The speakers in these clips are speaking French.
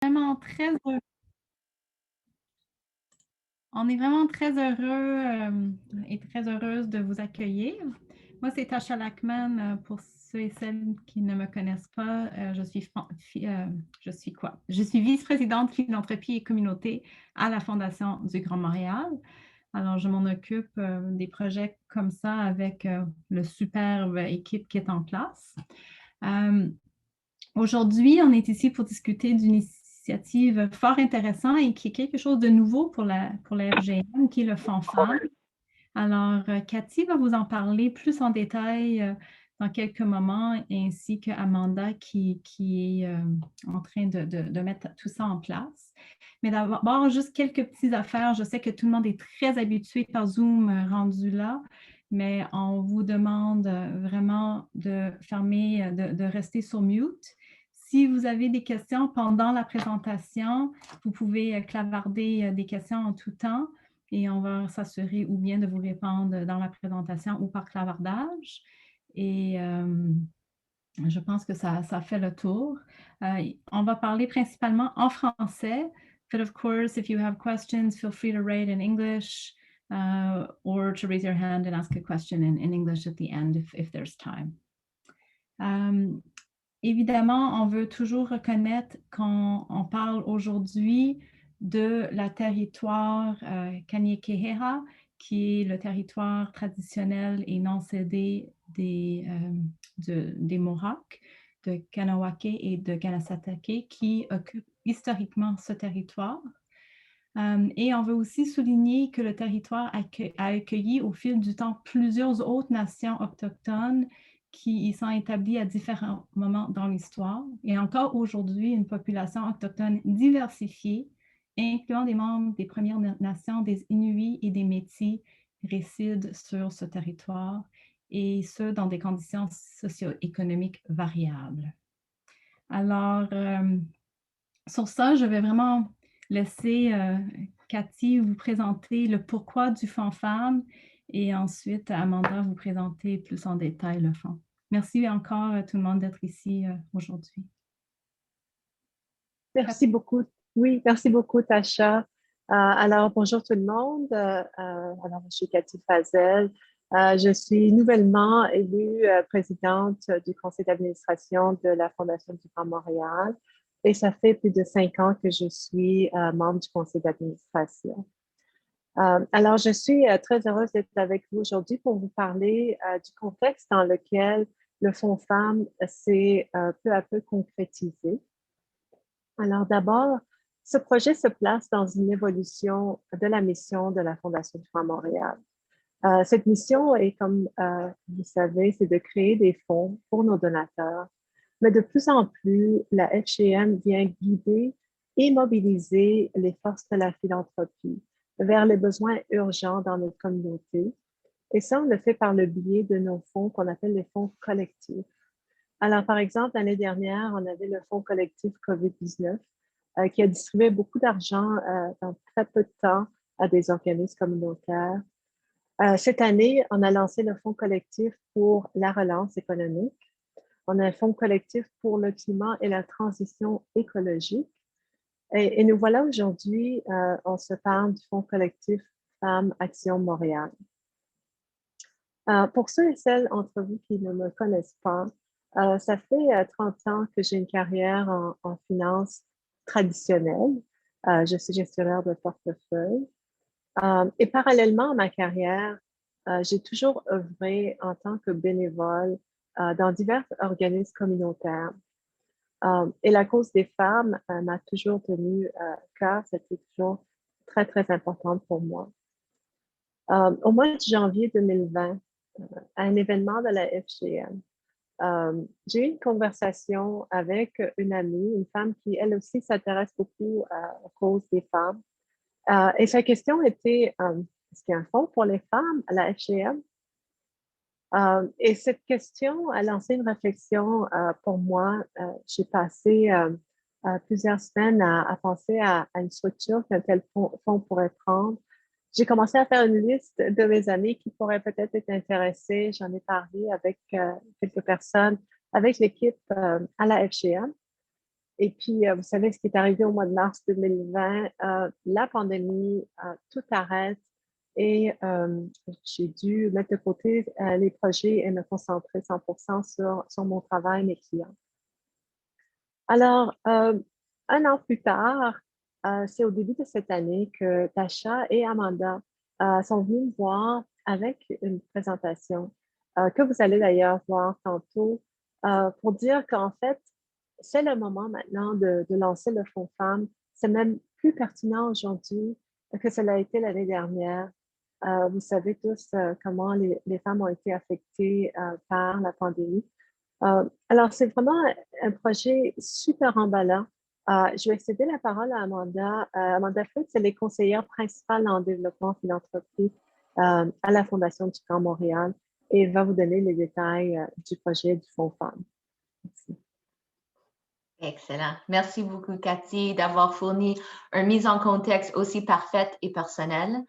Vraiment très heureux. On est vraiment très heureux et très heureuse de vous accueillir. Moi, c'est Tasha Lackman. Pour ceux et celles qui ne me connaissent pas, je suis quoi? Je suis vice-présidente philanthropie et communauté à la Fondation du Grand Montréal. Alors, je m'en occupe des projets comme ça avec le superbe équipe qui est en place. Euh, Aujourd'hui, on est ici pour discuter d'une initiative fort intéressante et qui est quelque chose de nouveau pour la FGM, qui est le Fonds Femmes. Alors, Cathy va vous en parler plus en détail dans quelques moments, ainsi que Amanda qui est en train de mettre tout ça en place. Mais d'abord, juste quelques petites affaires. Je sais que tout le monde est très habitué par Zoom rendu là, mais on vous demande vraiment de fermer, de rester sur mute. Si vous avez des questions pendant la présentation, vous pouvez clavarder des questions en tout temps et on va s'assurer ou bien de vous répondre dans la présentation ou par clavardage. Et je pense que ça fait le tour. On va parler principalement en français. But of course, if you have questions, feel free to write in English or to raise your hand and ask a question in English at the end if there's time. Évidemment, on veut toujours reconnaître qu'on parle aujourd'hui de la territoire Kanien'kehá:ka, qui est le territoire traditionnel et non cédé des Mohawks, de Kanawake et de Kanasatake, qui occupent historiquement ce territoire. Et on veut aussi souligner que le territoire a accueilli au fil du temps plusieurs autres nations autochtones qui y sont établies à différents moments dans l'histoire. Et encore aujourd'hui, une population autochtone diversifiée, incluant des membres des Premières Nations, des Inuits et des Métis, résident sur ce territoire, et ce, dans des conditions socio-économiques variables. Alors, sur ça, je vais vraiment laisser Cathy vous présenter le pourquoi du Fonds Femmes et ensuite Amanda vous présenter plus en détail le fonds. Merci encore à tout le monde d'être ici aujourd'hui. Merci beaucoup. Oui, merci beaucoup, Tasha. Alors, bonjour tout le monde. Alors, je suis Cathy Fazel. Je suis nouvellement élue présidente du conseil d'administration de la Fondation du Grand Montréal et ça fait plus de 5 ans que je suis membre du conseil d'administration. Alors, je suis très heureuse d'être avec vous aujourd'hui pour vous parler du contexte dans lequel le Fonds Femmes s'est peu à peu concrétisé. Alors d'abord, ce projet se place dans une évolution de la mission de la Fondation du Grand Montréal. Cette mission est, comme vous savez, c'est de créer des fonds pour nos donateurs. Mais de plus en plus, la FGM vient guider et mobiliser les forces de la philanthropie vers les besoins urgents dans notre communauté. Et ça, on le fait par le biais de nos fonds qu'on appelle les fonds collectifs. Alors, par exemple, l'année dernière, on avait le fonds collectif COVID-19 qui a distribué beaucoup d'argent dans très peu de temps à des organismes communautaires. Cette année, on a lancé le fonds collectif pour la relance économique. On a un fonds collectif pour le climat et la transition écologique. Et nous voilà aujourd'hui, on se parle du fonds collectif Femmes Action Montréal. Pour ceux et celles entre vous qui ne me connaissent pas, ça fait 30 ans que j'ai une carrière en finance traditionnelle. Je suis gestionnaire de portefeuille. Et parallèlement à ma carrière, j'ai toujours œuvré en tant que bénévole dans divers organismes communautaires. Et la cause des femmes m'a toujours tenu cœur, c'était toujours très, très important pour moi. Au mois de janvier 2020, à un événement de la FGM, j'ai eu une conversation avec une amie, une femme qui, elle aussi, s'intéresse beaucoup aux causes des femmes. Et sa question était, est-ce qu'il y a un fonds pour les femmes à la FGM? Et cette question a lancé une réflexion pour moi. J'ai passé plusieurs semaines à penser à une structure qu'un tel fonds pourrait prendre. J'ai commencé à faire une liste de mes amis qui pourraient peut-être être intéressés. J'en ai parlé avec quelques personnes, avec l'équipe à la FGM. Et puis, vous savez, ce qui est arrivé au mois de mars 2020, la pandémie, tout arrête et j'ai dû mettre de côté les projets et me concentrer 100% sur mon travail, mes clients. Alors, un an plus tard, c'est au début de cette année que Tasha et Amanda sont venus me voir avec une présentation que vous allez d'ailleurs voir tantôt pour dire qu'en fait, c'est le moment maintenant de lancer le Fonds Femmes. C'est même plus pertinent aujourd'hui que cela a été l'année dernière. Vous savez tous comment les femmes ont été affectées par la pandémie. Alors, c'est vraiment un projet super emballant. Je vais céder la parole à Amanda. Amanda Fritz, elle est conseillère principale en développement philanthropie à la Fondation du Grand Montréal et va vous donner les détails du projet du Fonds Femmes. Merci. Excellent. Merci beaucoup, Cathy, d'avoir fourni une mise en contexte aussi parfaite et personnelle.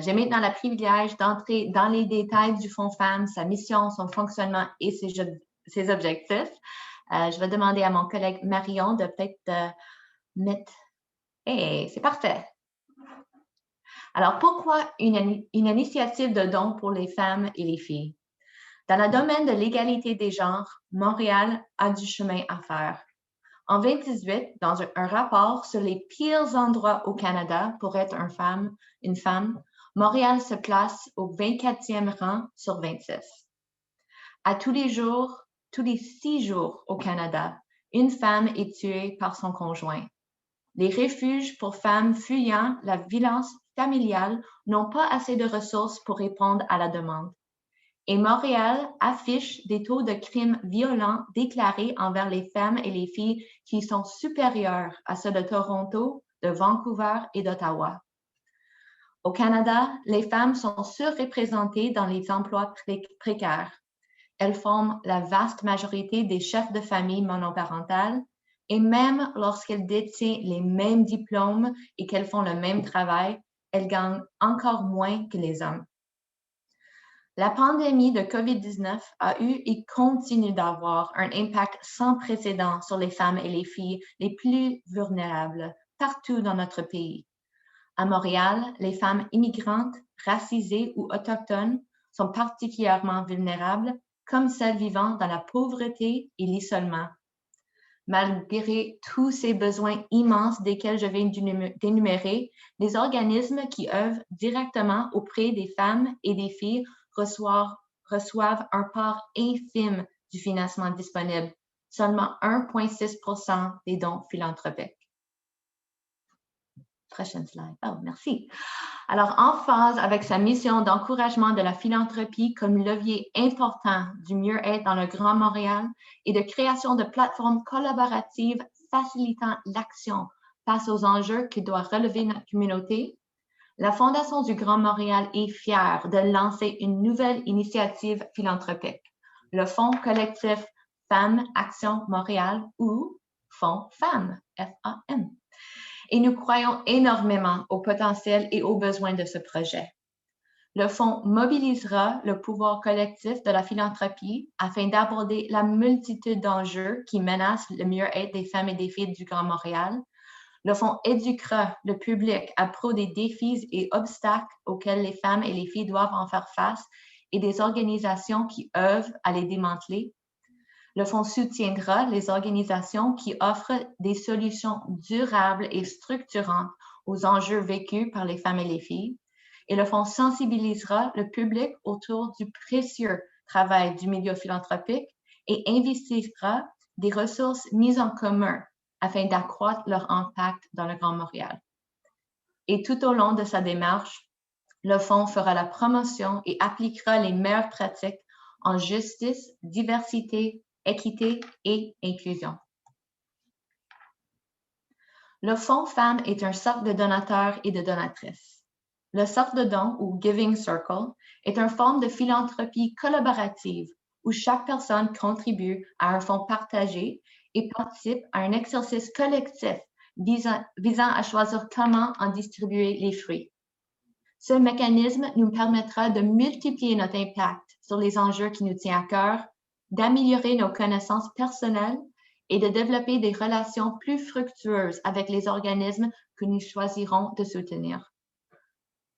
J'ai maintenant le privilège d'entrer dans les détails du Fonds Femmes, sa mission, son fonctionnement et ses objectifs. Je vais demander à mon collègue Marion de peut-être mettre... Hey, c'est parfait. Alors, pourquoi une initiative de don pour les femmes et les filles? Dans le domaine de l'égalité des genres, Montréal a du chemin à faire. En 2018, dans un rapport sur les pires endroits au Canada pour être une femme, Montréal se place au 24e rang sur 26. À tous les 6 jours au Canada, une femme est tuée par son conjoint. Les refuges pour femmes fuyant la violence familiale n'ont pas assez de ressources pour répondre à la demande. Et Montréal affiche des taux de crimes violents déclarés envers les femmes et les filles qui sont supérieurs à ceux de Toronto, de Vancouver et d'Ottawa. Au Canada, les femmes sont surreprésentées dans les emplois précaires. Elles forment la vaste majorité des chefs de famille monoparentales et même lorsqu'elles détiennent les mêmes diplômes et qu'elles font le même travail, elles gagnent encore moins que les hommes. La pandémie de COVID-19 a eu et continue d'avoir un impact sans précédent sur les femmes et les filles les plus vulnérables partout dans notre pays. À Montréal, les femmes immigrantes, racisées ou autochtones sont particulièrement vulnérables, comme celles vivant dans la pauvreté et l'isolement. Malgré tous ces besoins immenses desquels je viens d'énumérer, les organismes qui œuvrent directement auprès des femmes et des filles reçoivent un part infime du financement disponible, seulement 1,6% des dons philanthropiques. Prochaine slide. Oh, merci. Alors, en phase avec sa mission d'encouragement de la philanthropie comme levier important du mieux-être dans le Grand Montréal et de création de plateformes collaboratives facilitant l'action face aux enjeux qui doivent relever notre communauté, la Fondation du Grand Montréal est fière de lancer une nouvelle initiative philanthropique, le Fonds collectif Femmes Action Montréal ou Fonds Femmes, F-A-M. Et nous croyons énormément au potentiel et aux besoins de ce projet. Le fonds mobilisera le pouvoir collectif de la philanthropie afin d'aborder la multitude d'enjeux qui menacent le mieux-être des femmes et des filles du Grand Montréal. Le fonds éduquera le public à propos des défis et obstacles auxquels les femmes et les filles doivent en faire face et des organisations qui œuvrent à les démanteler. Le fonds soutiendra les organisations qui offrent des solutions durables et structurantes aux enjeux vécus par les femmes et les filles. Et le fonds sensibilisera le public autour du précieux travail du milieu philanthropique et investissera des ressources mises en commun afin d'accroître leur impact dans le Grand Montréal. Et tout au long de sa démarche, le fonds fera la promotion et appliquera les meilleures pratiques en justice, diversité, équité et inclusion. Le Fonds Femmes est un cercle de donateurs et de donatrices. Le cercle de dons, ou Giving Circle, est une forme de philanthropie collaborative où chaque personne contribue à un fonds partagé et participe à un exercice collectif visant à choisir comment en distribuer les fruits. Ce mécanisme nous permettra de multiplier notre impact sur les enjeux qui nous tiennent à cœur, d'améliorer nos connaissances personnelles et de développer des relations plus fructueuses avec les organismes que nous choisirons de soutenir.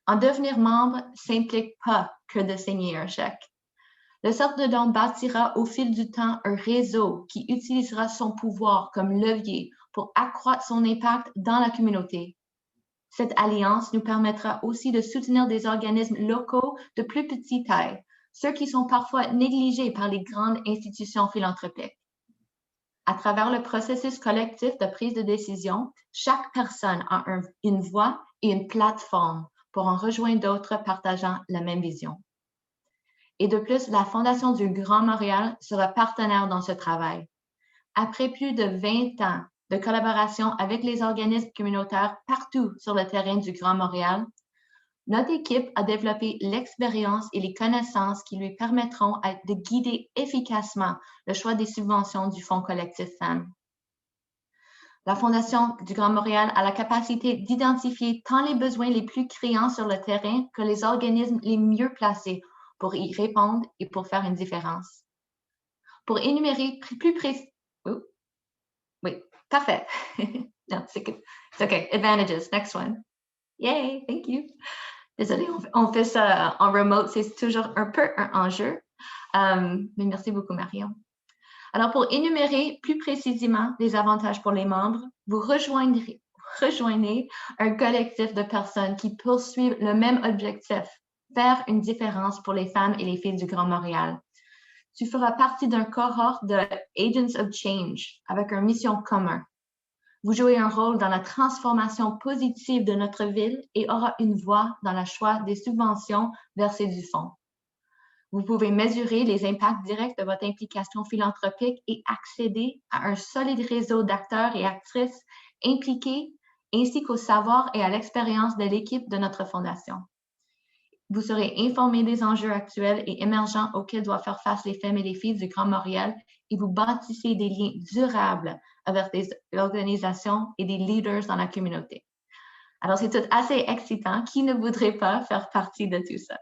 En devenir membre s'implique pas que de signer un chèque. Le Cercle de don bâtira au fil du temps un réseau qui utilisera son pouvoir comme levier pour accroître son impact dans la communauté. Cette alliance nous permettra aussi de soutenir des organismes locaux de plus petite taille, ceux qui sont parfois négligés par les grandes institutions philanthropiques. À travers le processus collectif de prise de décision, chaque personne a une voix et une plateforme pour en rejoindre d'autres partageant la même vision. Et de plus, la Fondation du Grand Montréal sera partenaire dans ce travail. Après plus de 20 ans de collaboration avec les organismes communautaires partout sur le terrain du Grand Montréal, notre équipe a développé l'expérience et les connaissances qui lui permettront de guider efficacement le choix des subventions du Fonds collectif Femmes. La Fondation du Grand Montréal a la capacité d'identifier tant les besoins les plus criants sur le terrain que les organismes les mieux placés pour y répondre et pour faire une différence. Pour énumérer plus précisément... Oui, parfait. No, it's okay. Advantages. Next one. Yay, thank you. Désolée, on fait ça en remote, c'est toujours un peu un enjeu. Mais merci beaucoup, Marion. Alors, pour énumérer plus précisément les avantages pour les membres, vous rejoignez un collectif de personnes qui poursuivent le même objectif, faire une différence pour les femmes et les filles du Grand Montréal. Tu feras partie d'un cohorte de Agents of Change avec une mission commune. Vous jouez un rôle dans la transformation positive de notre ville et aura une voix dans le choix des subventions versées du fonds. Vous pouvez mesurer les impacts directs de votre implication philanthropique et accéder à un solide réseau d'acteurs et actrices impliqués, ainsi qu'au savoir et à l'expérience de l'équipe de notre fondation. Vous serez informé des enjeux actuels et émergents auxquels doivent faire face les femmes et les filles du Grand Montréal et vous bâtissez des liens durables avec des organisations et des leaders dans la communauté. Alors, c'est tout assez excitant. Qui ne voudrait pas faire partie de tout ça?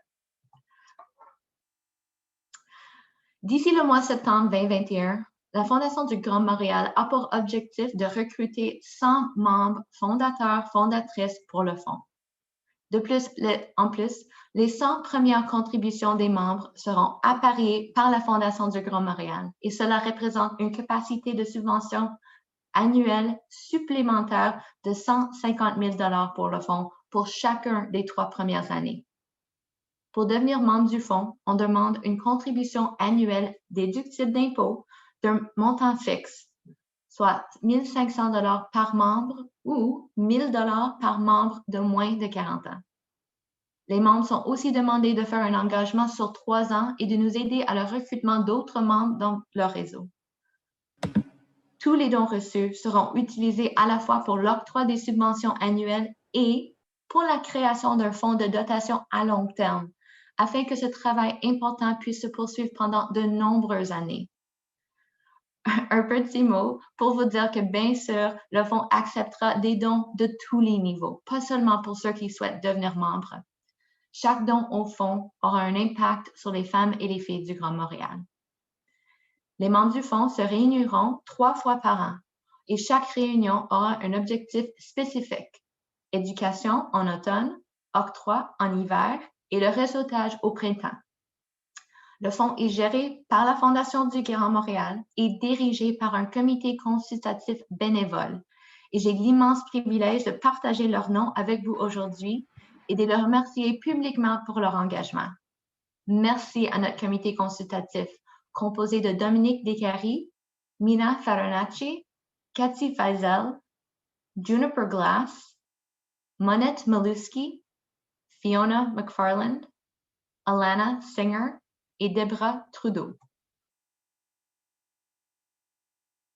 D'ici le mois de septembre 2021, la Fondation du Grand Montréal a pour objectif de recruter 100 membres fondateurs, fondatrices pour le fonds. De plus, les 100 premières contributions des membres seront appariées par la Fondation du Grand Montréal et cela représente une capacité de subvention annuelle supplémentaire de 150 000 $ pour le fonds pour chacun des 3 premières années. Pour devenir membre du fonds, on demande une contribution annuelle déductible d'impôts d'un montant fixe, soit 1 500 $ par membre ou 1 000 $ par membre de moins de 40 ans. Les membres sont aussi demandés de faire un engagement sur 3 ans et de nous aider à le recrutement d'autres membres dans leur réseau. Tous les dons reçus seront utilisés à la fois pour l'octroi des subventions annuelles et pour la création d'un fonds de dotation à long terme, afin que ce travail important puisse se poursuivre pendant de nombreuses années. Un petit mot pour vous dire que, bien sûr, le fonds acceptera des dons de tous les niveaux, pas seulement pour ceux qui souhaitent devenir membres. Chaque don au fonds aura un impact sur les femmes et les filles du Grand Montréal. Les membres du fonds se réuniront 3 fois par an et chaque réunion aura un objectif spécifique. Éducation en automne, octroi en hiver et le réseautage au printemps. Le fonds est géré par la Fondation du Grand Montréal et dirigé par un comité consultatif bénévole. Et j'ai l'immense privilège de partager leur nom avec vous aujourd'hui et de les remercier publiquement pour leur engagement. Merci à notre comité consultatif, composé de Dominique Descaries, Mina Farinacci, Cathy Feisel, Juniper Glass, Monette Maluski, Fiona McFarland, Alana Singer et Debra Trudeau.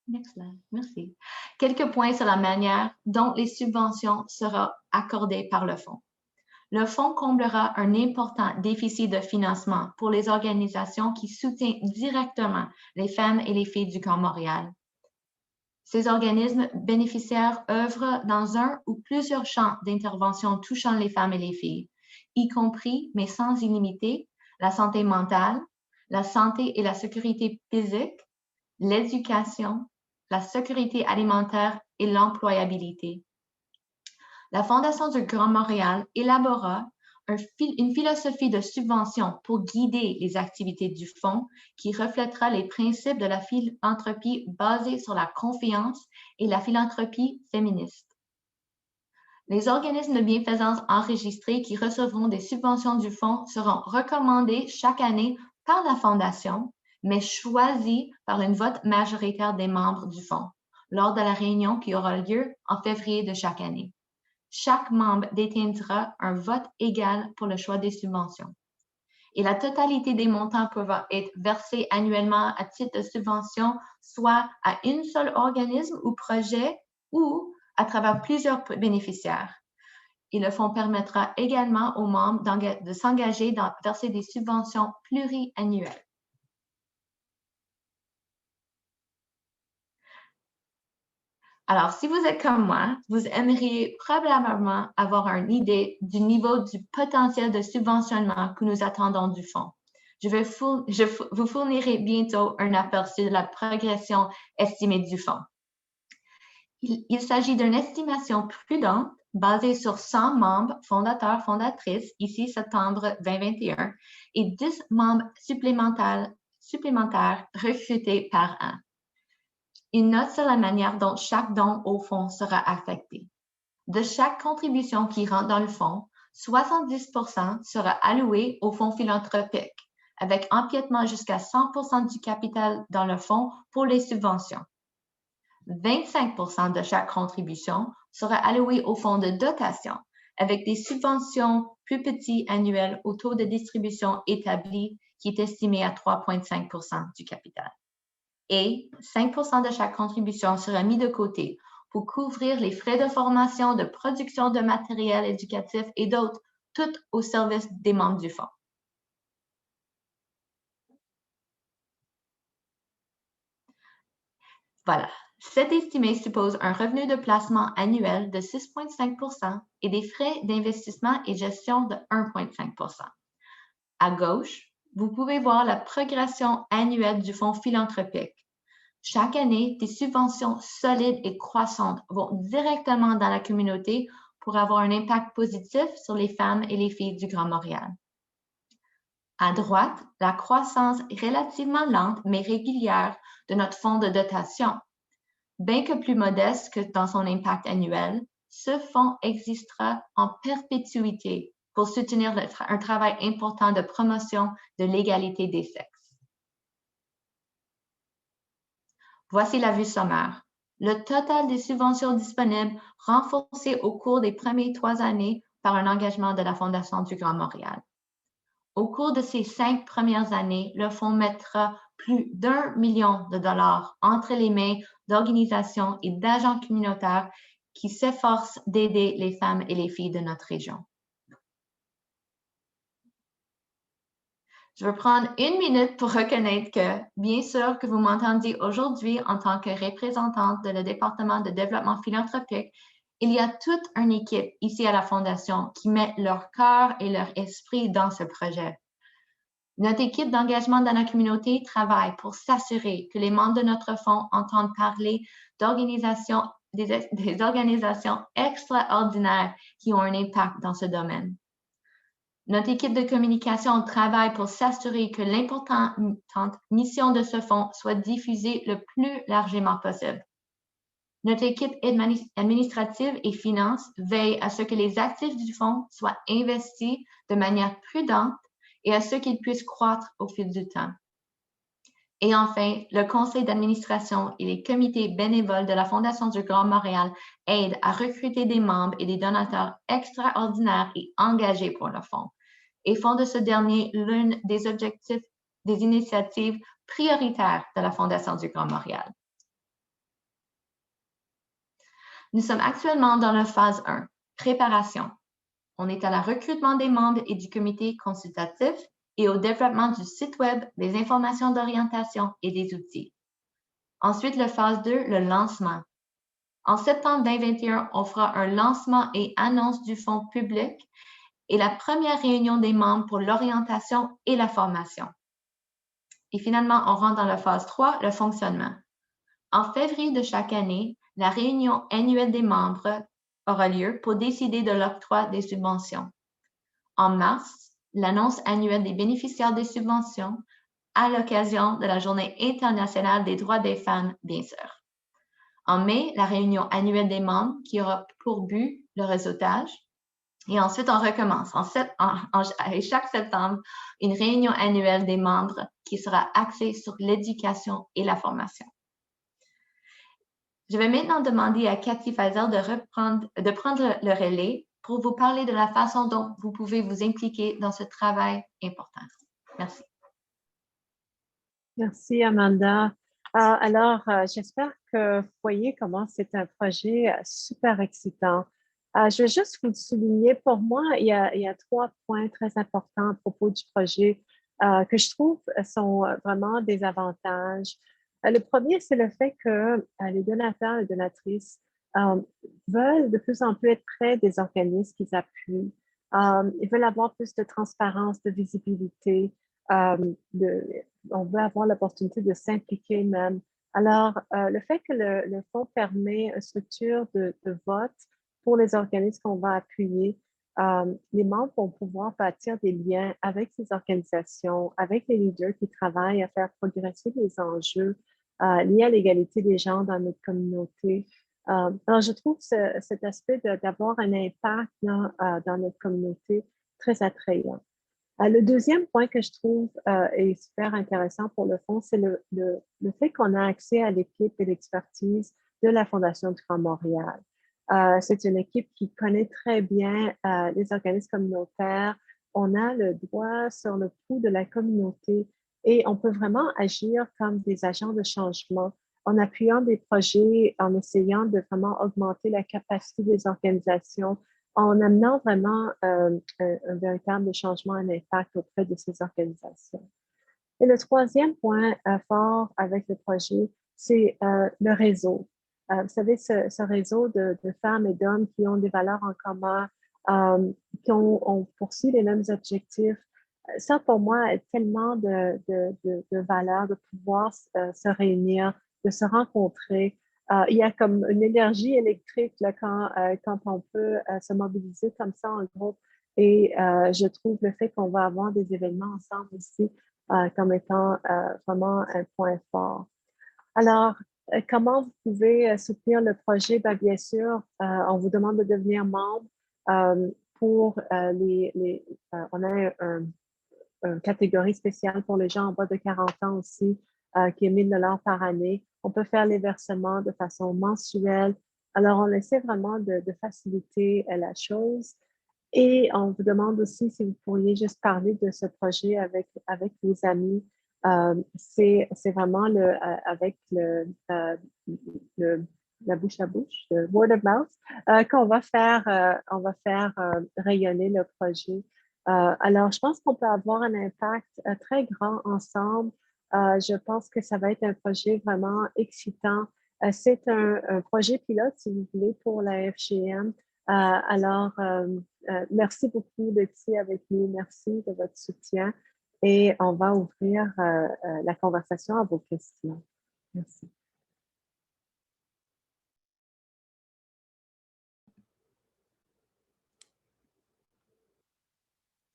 Next slide. Merci. Quelques points sur la manière dont les subventions seront accordées par le fonds. Le fonds comblera un important déficit de financement pour les organisations qui soutiennent directement les femmes et les filles du Grand Montréal. Ces organismes bénéficiaires œuvrent dans un ou plusieurs champs d'intervention touchant les femmes et les filles, y compris, mais sans illimité, la santé mentale, la santé et la sécurité physique, l'éducation, la sécurité alimentaire et l'employabilité. La Fondation du Grand Montréal élabora une philosophie de subvention pour guider les activités du fonds qui reflètera les principes de la philanthropie basée sur la confiance et la philanthropie féministe. Les organismes de bienfaisance enregistrés qui recevront des subventions du fonds seront recommandés chaque année par la Fondation, mais choisis par une vote majoritaire des membres du fonds lors de la réunion qui aura lieu en février de chaque année. Chaque membre détiendra un vote égal pour le choix des subventions. Et la totalité des montants peuvent être versés annuellement à titre de subvention, soit à un seul organisme ou projet ou à travers plusieurs bénéficiaires. Et le fonds permettra également aux membres de s'engager dans verser des subventions pluriannuelles. Alors, si vous êtes comme moi, vous aimeriez probablement avoir une idée du niveau du potentiel de subventionnement que nous attendons du fonds. Je vous fournirai bientôt un aperçu de la progression estimée du fonds. Il s'agit d'une estimation prudente basée sur 100 membres fondateurs, fondatrices, ici septembre 2021, et 10 membres supplémentaires recrutés par an. Il note sur la manière dont chaque don au fonds sera affecté. De chaque contribution qui rentre dans le fonds, 70% sera alloué au fonds philanthropique, avec empiètement jusqu'à 100% du capital dans le fonds pour les subventions. 25% de chaque contribution sera alloué au fonds de dotation, avec des subventions plus petites annuelles au taux de distribution établi qui est estimé à 3,5% du capital. Et 5% de chaque contribution sera mis de côté pour couvrir les frais de formation, de production de matériel éducatif et d'autres, tout au service des membres du fonds. Voilà. Cet estimé suppose un revenu de placement annuel de 6,5% et des frais d'investissement et gestion de 1,5%. À gauche, vous pouvez voir la progression annuelle du fonds philanthropique. Chaque année, des subventions solides et croissantes vont directement dans la communauté pour avoir un impact positif sur les femmes et les filles du Grand Montréal. À droite, la croissance relativement lente mais régulière de notre fonds de dotation. Bien que plus modeste que dans son impact annuel, ce fonds existera en perpétuité pour soutenir un travail important de promotion de l'égalité des sexes. Voici la vue sommaire. Le total des subventions disponibles renforcé au cours des premières 3 années par un engagement de la Fondation du Grand Montréal. Au cours de ces 5 premières années, le fonds mettra plus d'1 million de dollars entre les mains d'organisations et d'agents communautaires qui s'efforcent d'aider les femmes et les filles de notre région. Je vais prendre 1 minute pour reconnaître que, bien sûr que vous m'entendiez aujourd'hui en tant que représentante de le département de développement philanthropique, il y a toute une équipe ici à la Fondation qui met leur cœur et leur esprit dans ce projet. Notre équipe d'engagement dans la communauté travaille pour s'assurer que les membres de notre fonds entendent parler d'organisations, des organisations extraordinaires qui ont un impact dans ce domaine. Notre équipe de communication travaille pour s'assurer que l'importante mission de ce fonds soit diffusée le plus largement possible. Notre équipe administrative et finance veille à ce que les actifs du fonds soient investis de manière prudente et à ce qu'ils puissent croître au fil du temps. Et enfin, le conseil d'administration et les comités bénévoles de la Fondation du Grand Montréal aident à recruter des membres et des donateurs extraordinaires et engagés pour le fonds et font de ce dernier l'une des objectifs des initiatives prioritaires de la Fondation du Grand Montréal. Nous sommes actuellement dans la phase 1, préparation. On est à la recrutement des membres et du comité consultatif et au développement du site web, des informations d'orientation et des outils. Ensuite, la phase 2, le lancement. En septembre 2021, on fera un lancement et annonce du fonds public et la première réunion des membres pour l'orientation et la formation. Et finalement, on rentre dans la phase 3, le fonctionnement. En février de chaque année, la réunion annuelle des membres aura lieu pour décider de l'octroi des subventions. En mars, l'annonce annuelle des bénéficiaires des subventions à l'occasion de la Journée internationale des droits des femmes, bien sûr. En mai, la réunion annuelle des membres qui aura pour but le réseautage. Et ensuite, on recommence. Et chaque septembre, une réunion annuelle des membres qui sera axée sur l'éducation et la formation. Je vais maintenant demander à Cathy Feisel de prendre le relais pour vous parler de la façon dont vous pouvez vous impliquer dans ce travail important. Merci. Merci, Amanda. Alors, j'espère que vous voyez comment c'est un projet super excitant. Je vais juste vous souligner, pour moi, il y a 3 points très importants à propos du projet que je trouve sont vraiment des avantages. Le premier, c'est le fait que les donateurs et donatrices veulent de plus en plus être près des organismes qu'ils appuient. Ils veulent avoir plus de transparence, de visibilité. On veut avoir l'opportunité de s'impliquer même. Alors, le fait que le fonds permet une structure de vote pour les organismes qu'on va appuyer, les membres vont pouvoir bâtir des liens avec ces organisations, avec les leaders qui travaillent à faire progresser les enjeux liés à l'égalité des genres dans notre communauté. Alors, je trouve cet aspect d'avoir un impact là, dans notre communauté très attrayant. Le deuxième point que je trouve est super intéressant pour le fonds, c'est le fait qu'on a accès à l'équipe et l'expertise de la Fondation du Grand Montréal. C'est une équipe qui connaît très bien les organismes communautaires. On a le doigt sur le pouls de la communauté et on peut vraiment agir comme des agents de changement en appuyant des projets, en essayant de vraiment augmenter la capacité des organisations, en amenant vraiment un véritable changement, un impact auprès de ces organisations. Et le troisième point fort avec le projet, c'est le réseau. Vous savez, ce réseau de femmes et d'hommes qui ont des valeurs en commun, qui ont poursuivi les mêmes objectifs. Ça, pour moi, est tellement de valeur de pouvoir se réunir, de se rencontrer. Il y a comme une énergie électrique là, quand on peut se mobiliser comme ça en groupe. Et je trouve le fait qu'on va avoir des événements ensemble aussi comme étant vraiment un point fort. Alors, comment vous pouvez soutenir le projet? Bien sûr, on vous demande de devenir membre pour on a une catégorie spéciale pour les gens en bas de 40 ans aussi, qui est 1 000 $ par année. On peut faire les versements de façon mensuelle. Alors, on essaie vraiment de faciliter la chose. Et on vous demande aussi si vous pourriez juste parler de ce projet avec vos amis. C'est vraiment avec la bouche à bouche, le word of mouth, qu'on va faire, rayonner le projet. Alors, je pense qu'on peut avoir un impact très grand ensemble. Je pense que ça va être un projet vraiment excitant. C'est un projet pilote, si vous voulez, pour la FGM. Alors, merci beaucoup d'être ici avec nous. Merci de votre soutien. Et on va ouvrir la conversation à vos questions. Merci.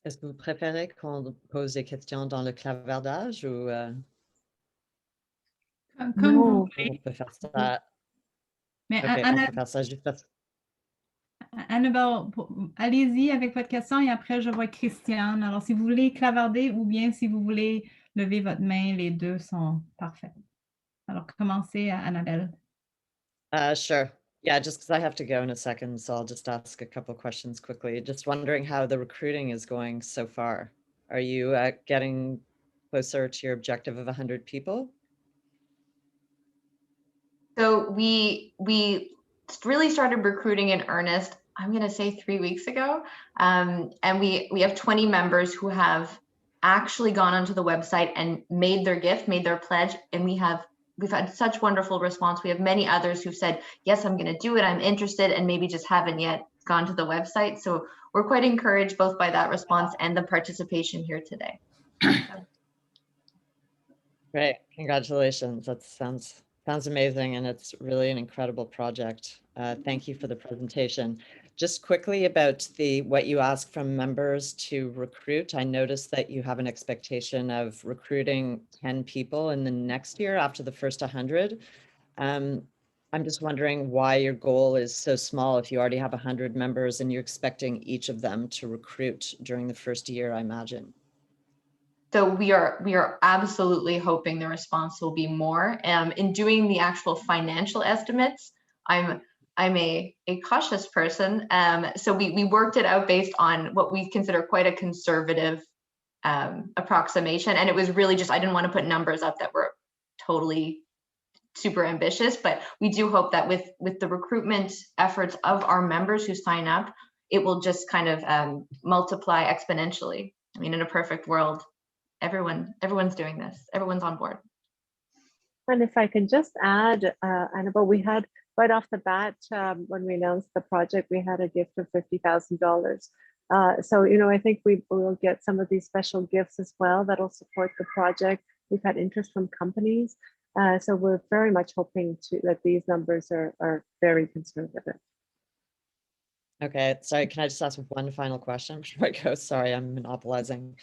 Est-ce que vous préférez qu'on pose des questions dans le clavardage ou Comme vous on voulez. peut faire ça? Mais OK, on peut faire ça juste parce que... Annabelle, allez-y avec votre question et après je vois Christiane. Alors, si vous voulez clavarder ou bien si vous voulez lever votre main, les deux sont parfaits. Alors, commencez, Annabelle. Sure. Yeah, just because I have to go in a second, so I'll just ask a couple of questions quickly. Just wondering how the recruiting is going so far. Are you getting closer to your objective of 100 people? So we really started recruiting in earnest, I'm going to say 3 weeks ago. And we have 20 members who have actually gone onto the website and made their gift, made their pledge. And we've had such wonderful response. We have many others who've said, yes, I'm going to do it. I'm interested, and maybe just haven't yet gone to the website. So we're quite encouraged both by that response and the participation here today. Great. Congratulations. That sounds Sounds amazing, and it's really an incredible project. Thank you for the presentation. Just quickly about what you ask from members to recruit. I noticed that you have an expectation of recruiting 10 people in the next year after the first 100. I'm just wondering why your goal is so small if you already have 100 members and you're expecting each of them to recruit during the first year, I imagine. So we are absolutely hoping the response will be more. In doing the actual financial estimates, I'm a cautious person. So we worked it out based on what we consider quite a conservative approximation. And it was really just, I didn't want to put numbers up that were totally super ambitious, but we do hope that with the recruitment efforts of our members who sign up, it will just kind of multiply exponentially. I mean, in a perfect world, everyone's doing this. Everyone's on board. And if I can just add, Annabelle, we had right off the bat, when we announced the project, we had a gift of $50,000. So, you know, I think we will get some of these special gifts as well that'll support the project. We've had interest from companies. So we're very much hoping that these numbers are very conservative. Okay, sorry, can I just ask one final question before I go? Sorry, I'm monopolizing.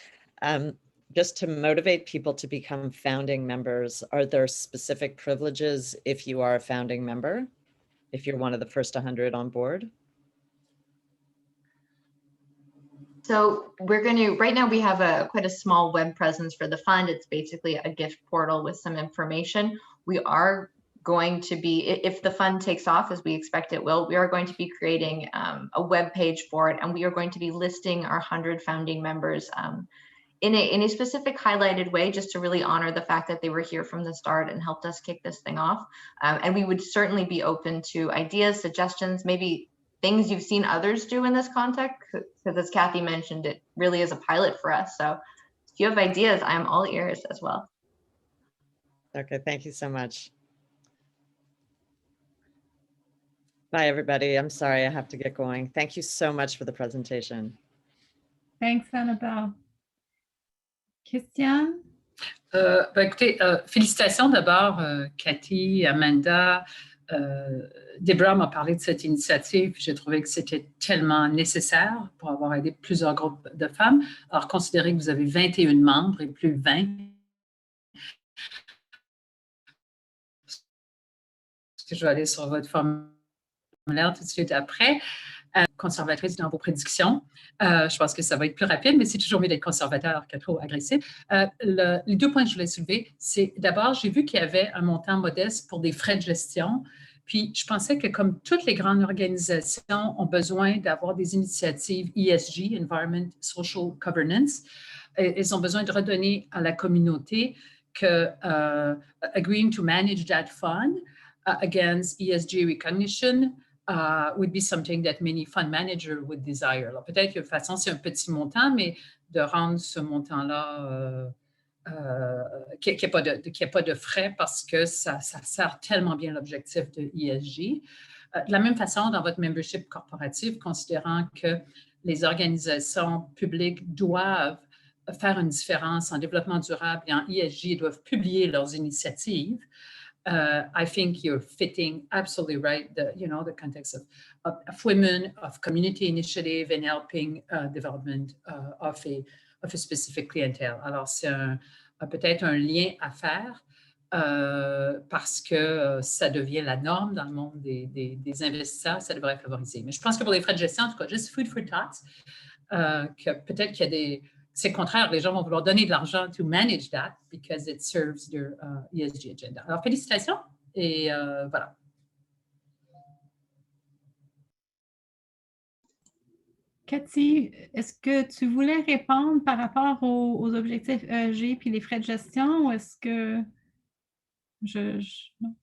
Just to motivate people to become founding members, are there specific privileges if you are a founding member, if you're one of the first 100 on board? So we're going to, right now we have quite a small web presence for the fund. It's basically a gift portal with some information. We are going to be, if the fund takes off as we expect it will, we are going to be creating a web page for it, and we are going to be listing our 100 founding members in a specific highlighted way, just to really honor the fact that they were here from the start and helped us kick this thing off. And we would certainly be open to ideas, suggestions, maybe things you've seen others do in this context, because as Kathy mentioned, it really is a pilot for us. So if you have ideas, I'm all ears as well. Okay, thank you so much. Bye, everybody. I'm sorry, I have to get going. Thank you so much for the presentation. Thanks, Annabelle. Christiane? Écoutez, félicitations d'abord, Cathy, Amanda. Deborah m'a parlé de cette initiative. J'ai trouvé que c'était tellement nécessaire pour avoir aidé plusieurs groupes de femmes. Alors, considérez que vous avez 21 membres et plus 20. Je vais aller sur votre formulaire tout de suite après. Conservatrice dans vos prédictions. Je pense que ça va être plus rapide, mais c'est toujours mieux d'être conservateur que trop agressif. Les 2 points que je voulais soulever, c'est d'abord, j'ai vu qu'il y avait un montant modeste pour des frais de gestion. Puis, je pensais que comme toutes les grandes organisations ont besoin d'avoir des initiatives ESG, Environment, Social Governance, elles ont besoin de redonner à la communauté que agreeing to manage that fund against ESG recognition would be something that many fund managers would desire. Alors, peut-être que de toute façon, c'est un petit montant, mais de rendre ce montant-là qu'il n'y ait pas de frais parce que ça sert tellement bien l'objectif de ESG. De la même façon, dans votre membership corporatif, considérant que les organisations publiques doivent faire une différence en développement durable et en ESG et doivent publier leurs initiatives, I think you're fitting absolutely right, the context of women, of community initiative and helping development of a specific clientèle. Alors, c'est peut-être un lien à faire parce que ça devient la norme dans le monde des investisseurs, ça devrait favoriser. Mais je pense que pour les frais de gestion, en tout cas, just food for thought, que peut-être qu'il y a des... C'est le contraire, les gens vont vouloir donner de l'argent to manage that because it serves their ESG agenda. Alors, félicitations et voilà. Cathy, est-ce que tu voulais répondre par rapport aux objectifs ESG puis les frais de gestion ou est-ce que non.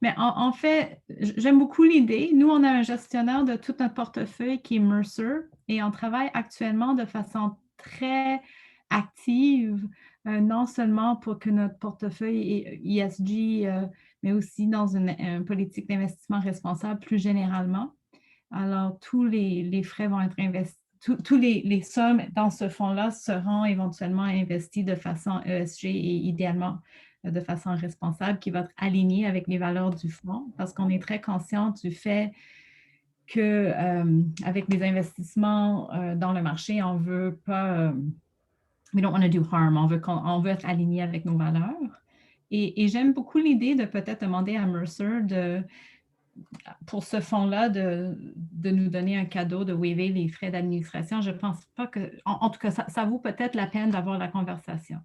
Mais en fait, j'aime beaucoup l'idée. Nous, on a un gestionnaire de tout notre portefeuille qui est Mercer et on travaille actuellement de façon très active, non seulement pour que notre portefeuille est ESG, mais aussi dans une politique d'investissement responsable plus généralement. Alors, tous les frais vont être investis, tous les sommes dans ce fonds-là seront éventuellement investis de façon ESG et idéalement de façon responsable, qui va être alignée avec les valeurs du fonds, parce qu'on est très conscient du fait que avec les investissements dans le marché, on veut pas, we don't want to do harm, on veut être aligné avec nos valeurs. Et j'aime beaucoup l'idée de peut-être demander à Mercer pour ce fonds-là de nous donner un cadeau, de waiver les frais d'administration. Je ne pense pas que, en tout cas, ça vaut peut-être la peine d'avoir la conversation.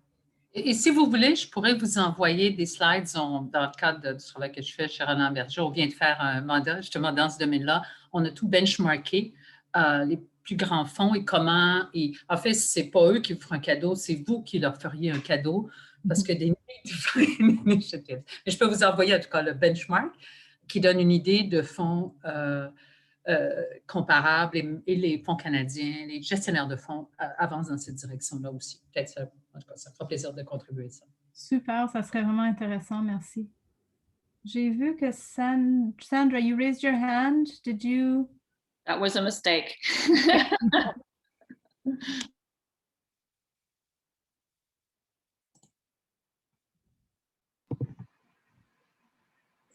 Et si vous voulez, je pourrais vous envoyer des slides dans le cadre sur lequel je fais chez Roland Berger. On vient de faire un mandat justement dans ce domaine-là. On a tout benchmarké, les plus grands fonds et comment. En fait, ce n'est pas eux qui vous feront un cadeau, c'est vous qui leur feriez un cadeau parce que mais je peux vous envoyer en tout cas le benchmark qui donne une idée de fonds comparables et les fonds canadiens, les gestionnaires de fonds avancent dans cette direction-là aussi. Peut-être ça, en tout cas, ça fera plaisir de contribuer à ça. Super, ça serait vraiment intéressant, merci. J'ai vu que Sandra, you raised your hand. Did you? That was a mistake.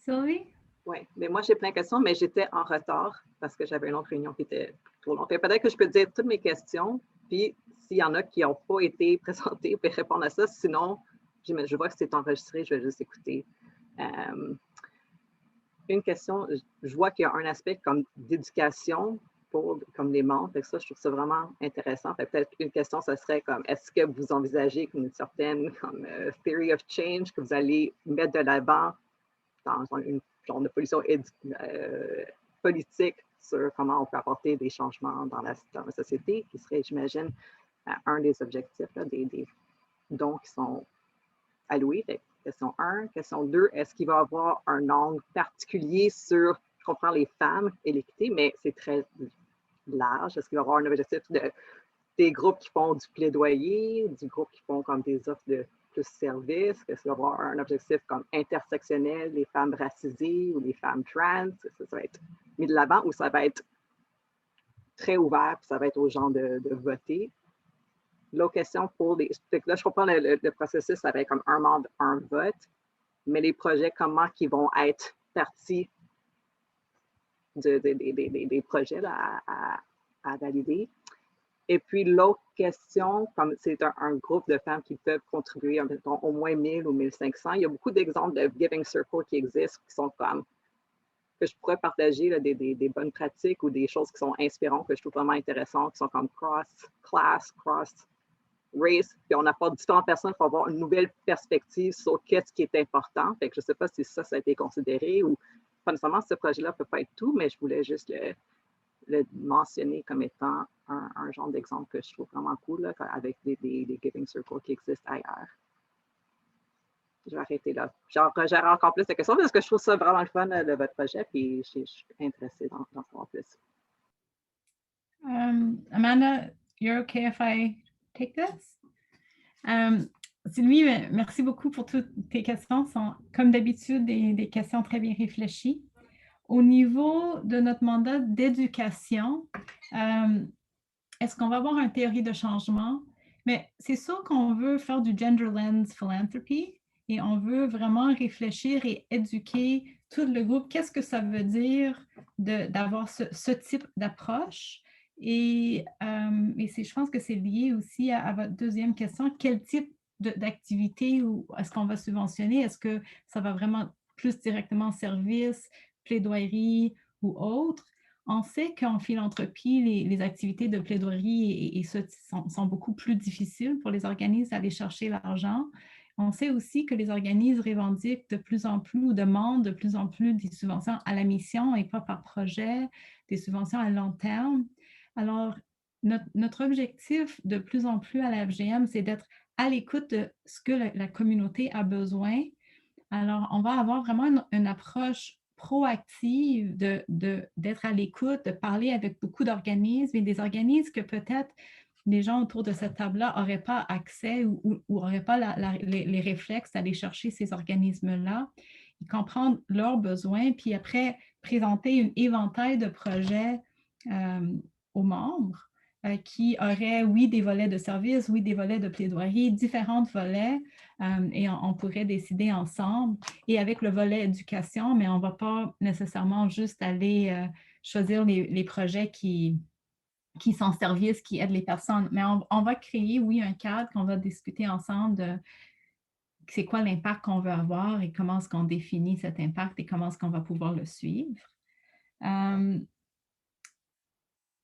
Sylvie? Oui, mais moi, j'ai plein de questions, mais j'étais en retard parce que j'avais une autre réunion qui était trop longue. Peut-être que je peux dire toutes mes questions, puis s'il y en a qui n'ont pas été présentées, vous pouvez répondre à ça. Sinon, je vois que c'est enregistré, je vais juste écouter. Une question, je vois qu'il y a un aspect comme d'éducation comme les membres. Fait que ça, je trouve ça vraiment intéressant. Peut-être une question, ça serait comme, est-ce que vous envisagez une certaine comme, theory of change que vous allez mettre de l'avant dans une genre de politique sur comment on peut apporter des changements dans la société, qui serait, j'imagine, un des objectifs là, des dons qui sont alloués. Fait, question 1. Question 2, est-ce qu'il va y avoir un angle particulier sur, je comprends les femmes et l'équité, mais c'est très large. Est-ce qu'il va y avoir un objectif des groupes qui font du plaidoyer, du groupe qui font comme des offres de plus services? Est-ce qu'il va y avoir un objectif comme intersectionnel, les femmes racisées ou les femmes trans? Ça va être mis de l'avant ou ça va être très ouvert puis ça va être aux gens de voter? L'autre question pour les... Là, je comprends le processus, ça va être comme un membre, un vote, mais les projets, comment ils vont être partis des projets là, à valider? Et puis, l'autre question, comme c'est un groupe de femmes qui peuvent contribuer au moins 1000 ou 1500, il y a beaucoup d'exemples de Giving Circle qui existent, qui sont comme, que je pourrais partager là, des bonnes pratiques ou des choses qui sont inspirantes, que je trouve vraiment intéressantes, qui sont comme cross-class, cross-race, puis on apporte différentes personnes pour avoir une nouvelle perspective sur qu'est-ce qui est important. Fait que je ne sais pas si ça a été considéré ou pas nécessairement ce projet-là ne peut pas être tout, mais je voulais juste le mentionner comme étant un genre d'exemple que je trouve vraiment cool là, avec des Giving Circles qui existent ailleurs. Je vais arrêter là. J'aurai encore plus de questions parce que je trouve ça vraiment le fun de votre projet puis je suis intéressée d'en savoir plus. Amanda, you're okay if I take this? Sylvie, merci beaucoup pour toutes tes questions. Ce sont, comme d'habitude, des questions très bien réfléchies. Au niveau de notre mandat d'éducation, est-ce qu'on va avoir une théorie de changement? Mais c'est sûr qu'on veut faire du gender lens philanthropy et on veut vraiment réfléchir et éduquer tout le groupe. Qu'est-ce que ça veut dire d'avoir ce type d'approche? Et je pense que c'est lié aussi à votre deuxième question. Quel type d'activité est-ce qu'on va subventionner? Est-ce que ça va vraiment plus directement en service, plaidoirie ou autre? On sait qu'en philanthropie, les activités de plaidoirie sont beaucoup plus difficiles pour les organismes d'aller chercher l'argent. On sait aussi que les organismes revendiquent de plus en plus ou demandent de plus en plus des subventions à la mission et pas par projet, des subventions à long terme. Alors, notre objectif de plus en plus à la FGM, c'est d'être à l'écoute de ce que la communauté a besoin. Alors, on va avoir vraiment une approche proactive d'être à l'écoute, de parler avec beaucoup d'organismes et des organismes que peut-être les gens autour de cette table-là n'auraient pas accès ou n'auraient pas les réflexes d'aller chercher ces organismes-là, et comprendre leurs besoins, puis après présenter un éventail de projets aux membres qui aurait, oui, des volets de service, oui, des volets de plaidoirie, différents volets, et on pourrait décider ensemble. Et avec le volet éducation, mais on ne va pas nécessairement juste aller choisir les projets qui sont en service, qui aident les personnes, mais on va créer, oui, un cadre qu'on va discuter ensemble de c'est quoi l'impact qu'on veut avoir et comment est-ce qu'on définit cet impact et comment est-ce qu'on va pouvoir le suivre.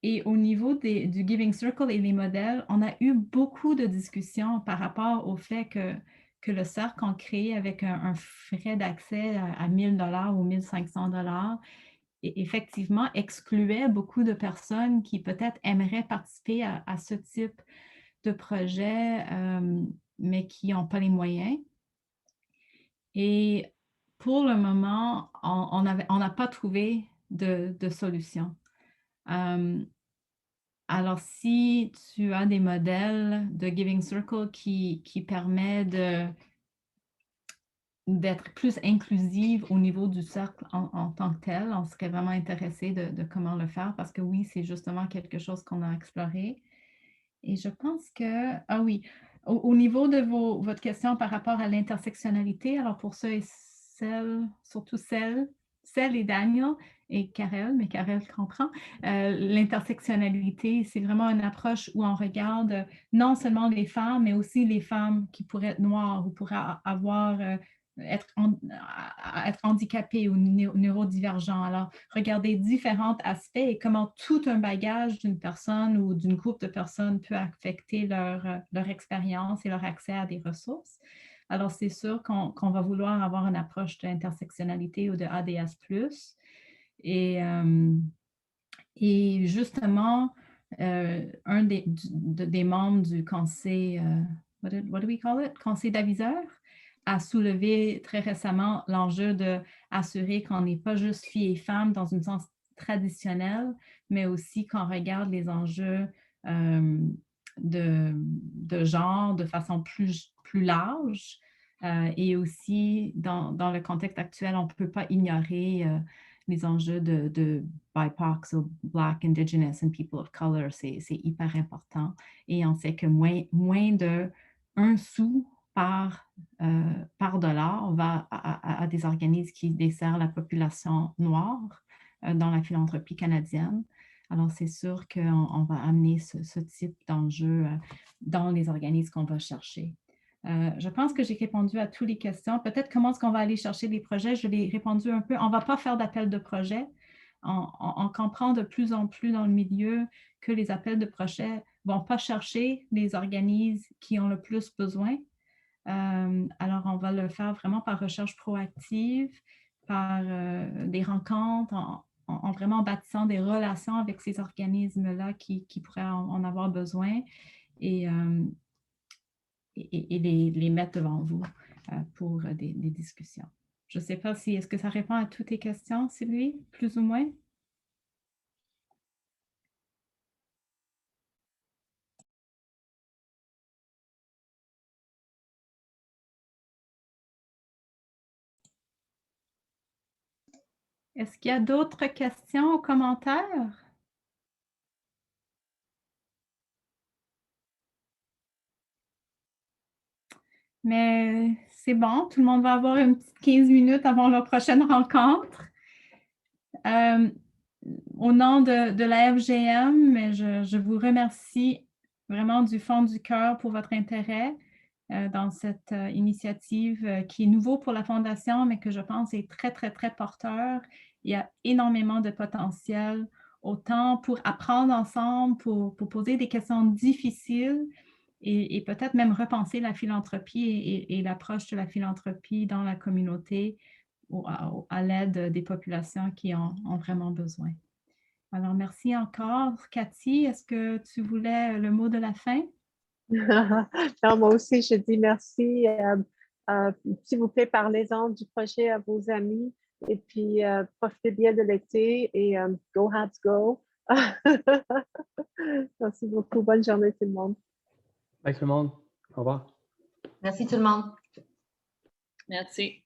Et au niveau du Giving Circle et les modèles, on a eu beaucoup de discussions par rapport au fait que le cercle qu'on crée avec un frais d'accès à 1 000 $ ou 1 500 $ effectivement excluait beaucoup de personnes qui peut-être aimeraient participer à ce type de projet, mais qui n'ont pas les moyens. Et pour le moment, on n'a pas trouvé de solution. Alors, si tu as des modèles de Giving Circle qui permet d'être plus inclusive au niveau du cercle en tant que tel, on serait vraiment intéressé de comment le faire parce que oui, c'est justement quelque chose qu'on a exploré. Et je pense que, ah oui, au niveau de votre question par rapport à l'intersectionnalité, alors pour ceux et celles, surtout celles et Daniel et Karel, mais Karel comprend, l'intersectionnalité, c'est vraiment une approche où on regarde non seulement les femmes, mais aussi les femmes qui pourraient être noires ou pourraient avoir être handicapés ou neurodivergents. Alors, regarder différents aspects et comment tout un bagage d'une personne ou d'un groupe de personnes peut affecter leur expérience et leur accès à des ressources. Alors, c'est sûr qu'on va vouloir avoir une approche d'intersectionnalité ou de ADS+. Et justement, un des membres du conseil, what do we call it? Conseil d'aviseurs, a soulevé très récemment l'enjeu d'assurer qu'on n'est pas juste filles et femmes dans une sens traditionnel, mais aussi qu'on regarde les enjeux de genre de façon plus large. Et aussi, dans le contexte actuel, on ne peut pas ignorer les enjeux de BIPOC, so Black, Indigenous and People of Color, c'est hyper important. Et on sait que moins de 1 sou par dollar va à des organismes qui desservent la population noire dans la philanthropie canadienne. Alors, c'est sûr qu'on va amener ce type d'enjeu dans les organismes qu'on va chercher. Je pense que j'ai répondu à toutes les questions. Peut-être comment est-ce qu'on va aller chercher des projets? Je l'ai répondu un peu. On ne va pas faire d'appel de projet. On comprend de plus en plus dans le milieu que les appels de projets ne vont pas chercher les organismes qui ont le plus besoin. Alors, on va le faire vraiment par recherche proactive, par des rencontres, en vraiment bâtissant des relations avec ces organismes-là qui pourraient en avoir besoin et les mettre devant vous pour des discussions. Je ne sais pas si, est-ce que ça répond à toutes tes questions, Sylvie, plus ou moins? Est-ce qu'il y a d'autres questions ou commentaires? Mais c'est bon, tout le monde va avoir une petite 15 minutes avant la prochaine rencontre. Au nom de la FGM, je vous remercie vraiment du fond du cœur pour votre intérêt dans cette initiative qui est nouveau pour la Fondation, mais que je pense est très, très, très porteur. Il y a énormément de potentiel, autant pour apprendre ensemble, pour poser des questions difficiles et peut-être même repenser la philanthropie et l'approche de la philanthropie dans la communauté à l'aide des populations qui en ont vraiment besoin. Alors, merci encore. Cathy, est-ce que tu voulais le mot de la fin? Non, moi aussi, je dis merci. S'il vous plaît, parlez-en du projet à vos amis et puis profitez bien de l'été et go Habs go. Merci beaucoup. Bonne journée tout le monde. Bye tout le monde. Au revoir. Merci tout le monde. Merci.